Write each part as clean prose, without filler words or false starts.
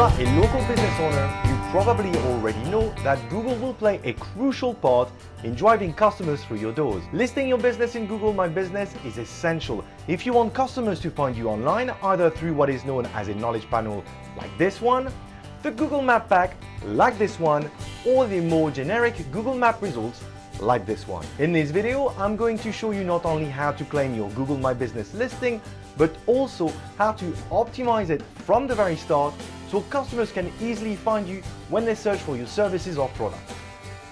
are a local business owner, you probably already know that Google will play a crucial part in driving customers through your doors. Listing your business in Google My Business is essential if you want customers to find you online, either through what is known as a knowledge panel like this one, the Google Map Pack like this one, or the more generic Google Map results like this one. In this video, I'm going to show you not only how to claim your Google My Business listing, but also how to optimize it from the very start so customers can easily find you when they search for your services or products.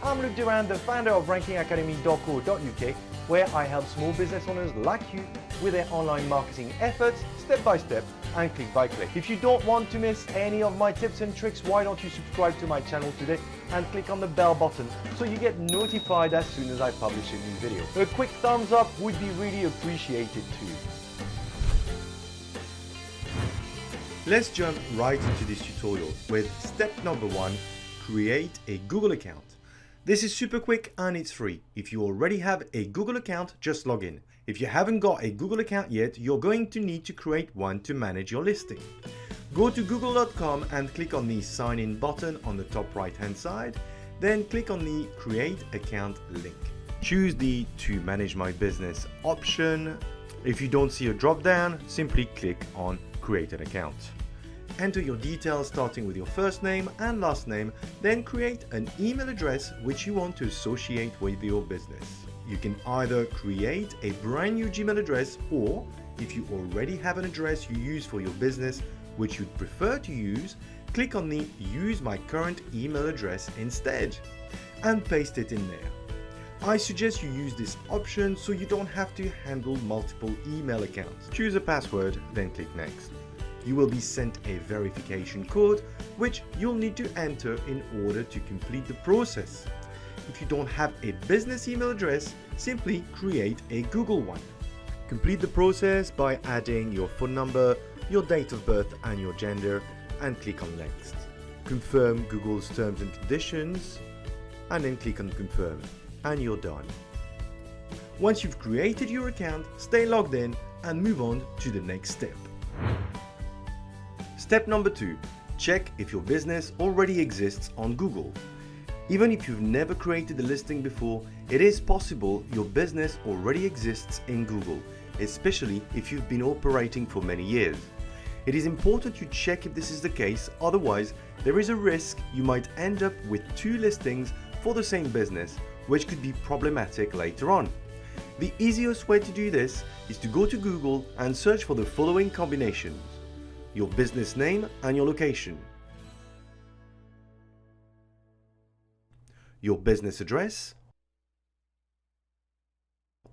I'm Luc Durand, the founder of rankingacademy.co.uk, where I help small business owners like you with their online marketing efforts step by step and click by click. If you don't want to miss any of my tips and tricks, why don't you subscribe to my channel today and click on the bell button so you get notified as soon as I publish a new video. A quick thumbs up would be really appreciated too. Let's jump right into this tutorial with step number 1, create a Google account. This is super quick and it's free. If you already have a Google account, just log in. If you haven't got a Google account yet, you're going to need to create one to manage your listing. Go to google.com and click on the sign in button on the top right hand side, then click on the create account link. Choose the to manage my business option. If you don't see a drop down, simply click on create an account. Enter your details starting with your first name and last name, then create an email address which you want to associate with your business. You can either create a brand new Gmail address, or if you already have an address you use for your business which you'd prefer to use, click on the use my current email address instead and paste it in there. I suggest you use this option so you don't have to handle multiple email accounts. Choose a password, then click next. You will be sent a verification code which you'll need to enter in order to complete the process. If you don't have a business email address, simply create a Google one. Complete the process by adding your phone number, your date of birth and your gender, and click on next. Confirm Google's terms and conditions and then click on confirm, and you're done. Once you've created your account, stay logged in and move on to the next step. Step number 2, check if your business already exists on Google. Even if you've never created a listing before, it is possible your business already exists in Google, especially if you've been operating for many years. It is important you check if this is the case, otherwise there is a risk you might end up with 2 listings for the same business, which could be problematic later on. The easiest way to do this is to go to Google and search for the following combinations: your business name and your location, your business address,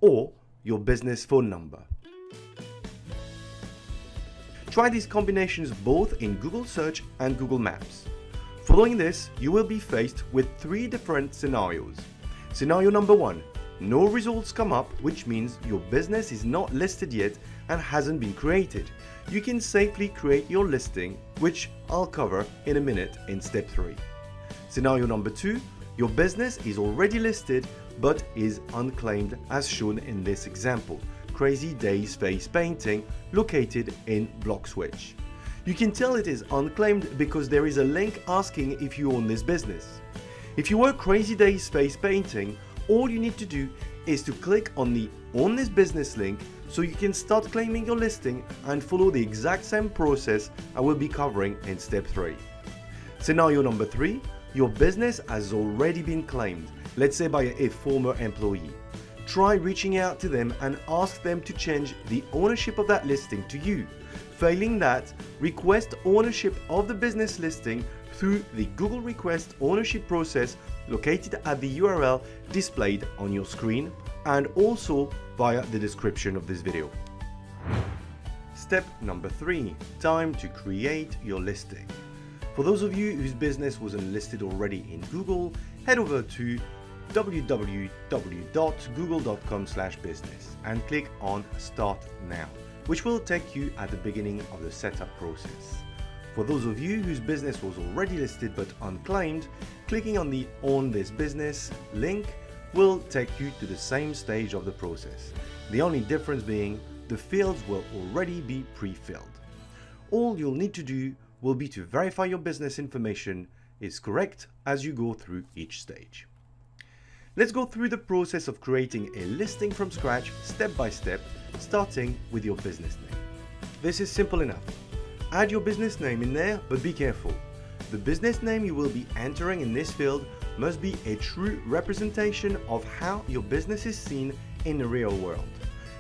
or your business phone number. Try these combinations both in Google Search and Google Maps. Following this, you will be faced with 3 different scenarios. Scenario number 1, no results come up, which means your business is not listed yet and hasn't been created. You can safely create your listing, which I'll cover in a minute in step 3. Scenario number 2, your business is already listed but is unclaimed as shown in this example, Crazy Days Face Painting, located in Blockswitch. You can tell it is unclaimed because there is a link asking if you own this business. If you were Crazy Days Face Painting, all you need to do is to click on the Own This Business link so you can start claiming your listing and follow the exact same process I will be covering in step 3. Scenario number 3, your business has already been claimed, let's say by a former employee. Try reaching out to them and ask them to change the ownership of that listing to you. Failing that, request ownership of the business listing through the Google Request Ownership process located at the URL displayed on your screen and also via the description of this video. Step number 3, time to create your listing. For those of you whose business wasn't listed already in Google, head over to www.google.com/business and click on Start Now, which will take you at the beginning of the setup process. For those of you whose business was already listed but unclaimed, clicking on the Own This Business link will take you to the same stage of the process. The only difference being the fields will already be pre-filled. All you'll need to do will be to verify your business information is correct as you go through each stage. Let's go through the process of creating a listing from scratch step by step, starting with your business name. This is simple enough. Add your business name in there, but be careful. The business name you will be entering in this field must be a true representation of how your business is seen in the real world.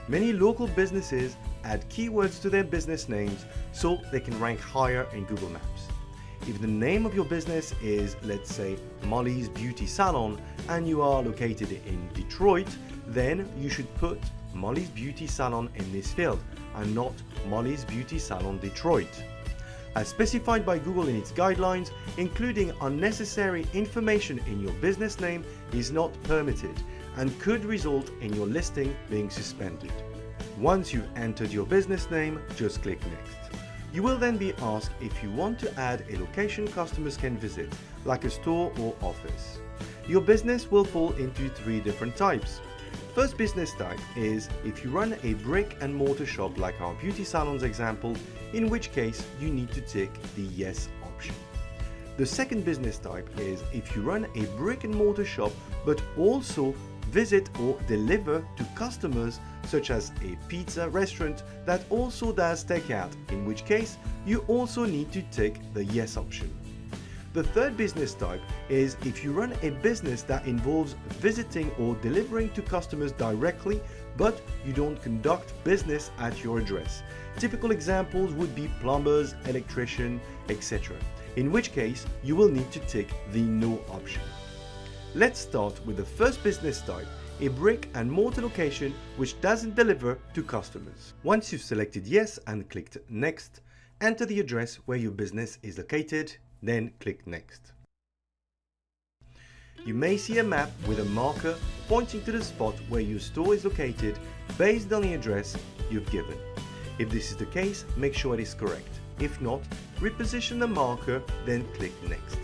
Many local businesses add keywords to their business names so they can rank higher in Google Maps. If the name of your business is, let's say, Molly's Beauty Salon and you are located in Detroit, then you should put Molly's Beauty Salon in this field and not Molly's Beauty Salon Detroit. As specified by Google in its guidelines, including unnecessary information in your business name is not permitted and could result in your listing being suspended. Once you've entered your business name, just click Next. You will then be asked if you want to add a location customers can visit, like a store or office. Your business will fall into 3 different types. First business type is if you run a brick and mortar shop like our beauty salons example, in which case you need to tick the yes option. The second business type is if you run a brick and mortar shop but also visit or deliver to customers such as a pizza restaurant that also does takeout, in which case you also need to tick the yes option. The third business type is if you run a business that involves visiting or delivering to customers directly, but you don't conduct business at your address. Typical examples would be plumbers, electrician, etc. In which case you will need to tick the no option. Let's start with the first business type, a brick and mortar location which doesn't deliver to customers. Once you've selected yes and clicked next, enter the address where your business is located, then click next. You may see a map with a marker pointing to the spot where your store is located based on the address you've given. If this is the case, make sure it is correct. If not, reposition the marker, then click next.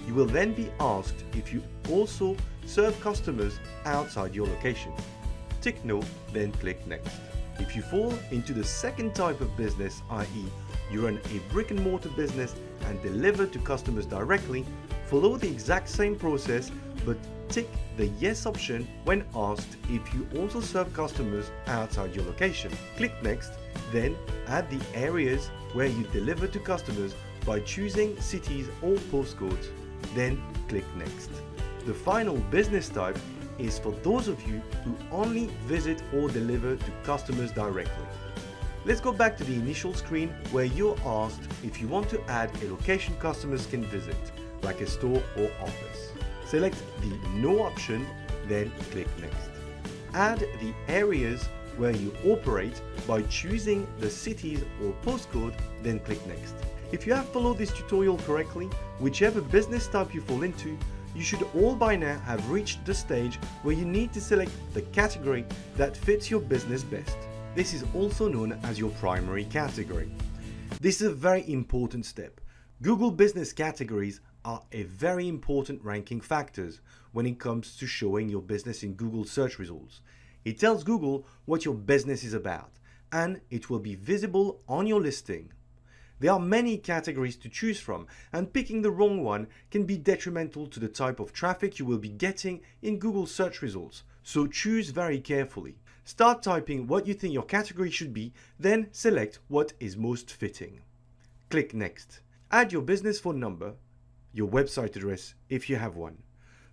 You will then be asked if you also serve customers outside your location. Tick no, then click next. If you fall into the second type of business, i.e. you run a brick and mortar business and deliver to customers directly, follow the exact same process but tick the yes option when asked if you also serve customers outside your location. Click next, then add the areas where you deliver to customers by choosing cities or postcodes, then click next. The final business type is for those of you who only visit or deliver to customers directly. Let's go back to the initial screen where you're asked if you want to add a location customers can visit, like a store or office. Select the no option, then click next. Add the areas where you operate by choosing the cities or postcode, then click next. If you have followed this tutorial correctly, whichever business type you fall into, you should all by now have reached the stage where you need to select the category that fits your business best. This is also known as your primary category. This is a very important step. Google business categories are a very important ranking factors when it comes to showing your business in Google search results. It tells Google what your business is about, and it will be visible on your listing. There are many categories to choose from, and picking the wrong one can be detrimental to the type of traffic you will be getting in Google search results, so choose very carefully. Start typing what you think your category should be, then select what is most fitting. Click Next. Add your business phone number, your website address if you have one.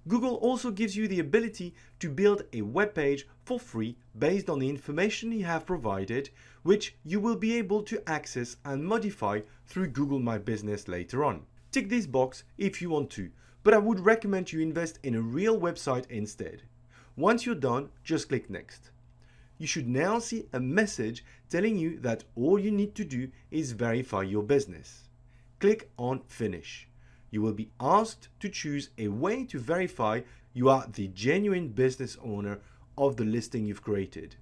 Google also gives you the ability to build a web page for free based on the information you have provided, which you will be able to access and modify through Google My Business later on. Tick this box if you want to, but I would recommend you invest in a real website instead. Once you're done, just click Next. You should now see a message telling you that all you need to do is verify your business. Click on Finish. You will be asked to choose a way to verify you are the genuine business owner of the listing you've created.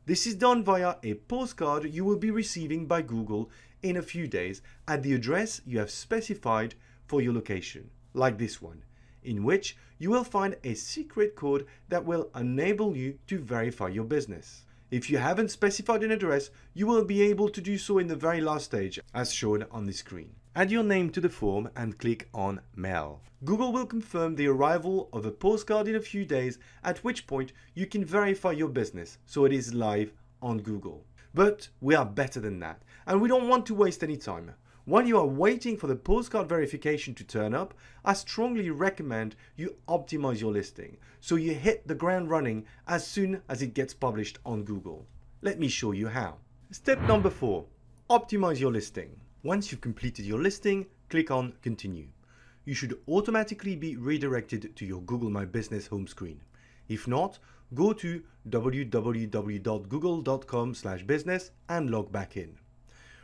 This is done via a postcard you will be receiving by Google in a few days at the address you have specified for your location, like this one, in which you will find a secret code that will enable you to verify your business. If you haven't specified an address, you will be able to do so in the very last stage, as shown on the screen. Add your name to the form and click on Mail. Google will confirm the arrival of a postcard in a few days, at which point you can verify your business so it is live on Google. But we are better than that, and we don't want to waste any time. While you are waiting for the postcard verification to turn up, I strongly recommend you optimize your listing so you hit the ground running as soon as it gets published on Google. Let me show you how. Step number 4, optimize your listing. Once you've completed your listing, click on Continue. You should automatically be redirected to your Google My Business home screen. If not, go to www.google.com/business and log back in.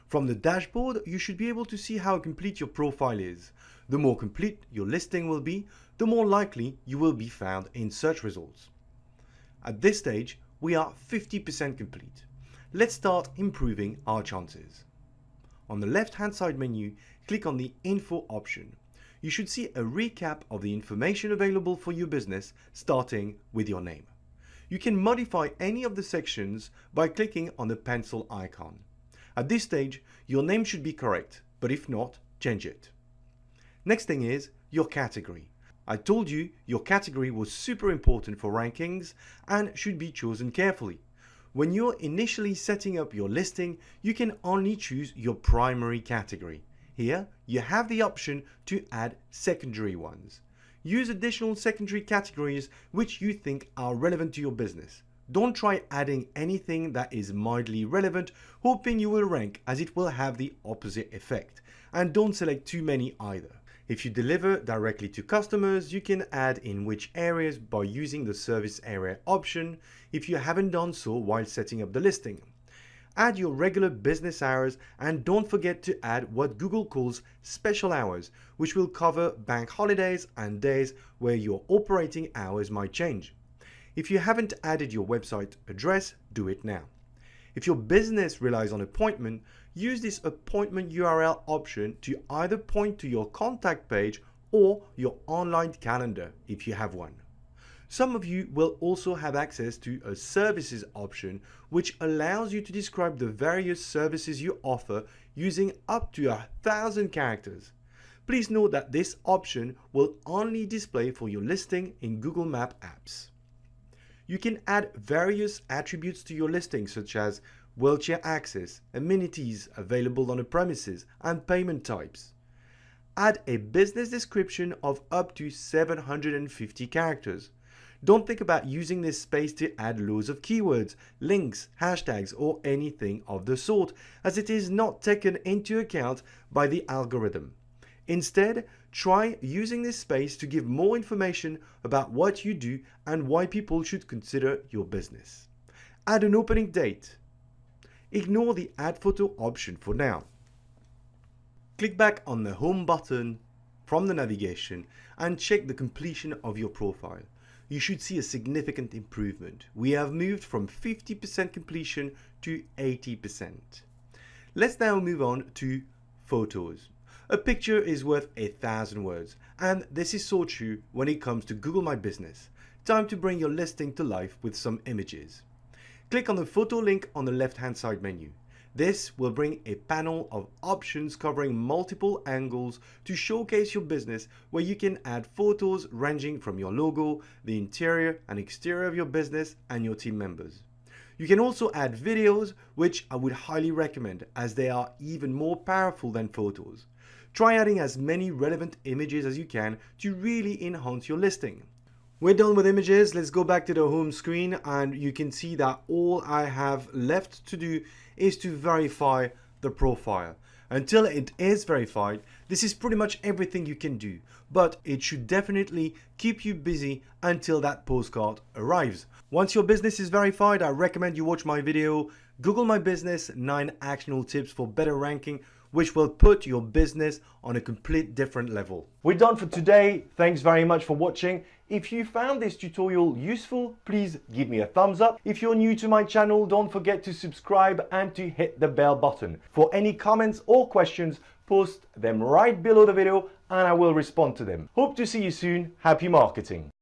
From the dashboard, you should be able to see how complete your profile is. The more complete your listing will be, the more likely you will be found in search results. At this stage, we are 50% complete. Let's start improving our chances. On the left-hand side menu, click on the Info option. You should see a recap of the information available for your business, starting with your name. You can modify any of the sections by clicking on the pencil icon. At this stage, your name should be correct, but if not, change it. Next thing is your category. I told you your category was super important for rankings and should be chosen carefully. When you're initially setting up your listing, you can only choose your primary category. Here, you have the option to add secondary ones. Use additional secondary categories which you think are relevant to your business. Don't try adding anything that is mildly relevant, hoping you will rank, as it will have the opposite effect. And don't select too many either. If you deliver directly to customers, you can add in which areas by using the service area option if you haven't done so while setting up the listing. Add your regular business hours and don't forget to add what Google calls special hours, which will cover bank holidays and days where your operating hours might change. If you haven't added your website address, do it now. If your business relies on appointment, use this appointment URL option to either point to your contact page or your online calendar if you have one. Some of you will also have access to a services option, which allows you to describe the various services you offer using up to 1,000 characters. Please note that this option will only display for your listing in Google Maps apps. You can add various attributes to your listing, such as wheelchair access, amenities available on a premises, and payment types. Add a business description of up to 750 characters. Don't think about using this space to add loads of keywords, links, hashtags, or anything of the sort, as it is not taken into account by the algorithm. Instead, try using this space to give more information about what you do and why people should consider your business. Add an opening date. Ignore the Add Photo option for now. Click back on the Home button from the navigation and check the completion of your profile. You should see a significant improvement. We have moved from 50% completion to 80%. Let's now move on to photos. A picture is worth 1,000 words, and this is so true when it comes to Google My Business. Time to bring your listing to life with some images. Click on the photo link on the left-hand side menu. This will bring a panel of options covering multiple angles to showcase your business, where you can add photos ranging from your logo, the interior and exterior of your business, and your team members. You can also add videos, which I would highly recommend as they are even more powerful than photos. Try adding as many relevant images as you can to really enhance your listing. We're done with images. Let's go back to the home screen, and you can see that all I have left to do is to verify the profile. Until it is verified, this is pretty much everything you can do, but it should definitely keep you busy until that postcard arrives. Once your business is verified, I recommend you watch my video, Google My Business 9 Actionable Tips for Better Ranking, which will put your business on a complete different level. We're done for today. Thanks very much for watching. If you found this tutorial useful, please give me a thumbs up. If you're new to my channel, don't forget to subscribe and to hit the bell button. For any comments or questions, post them right below the video and I will respond to them. Hope to see you soon. Happy marketing.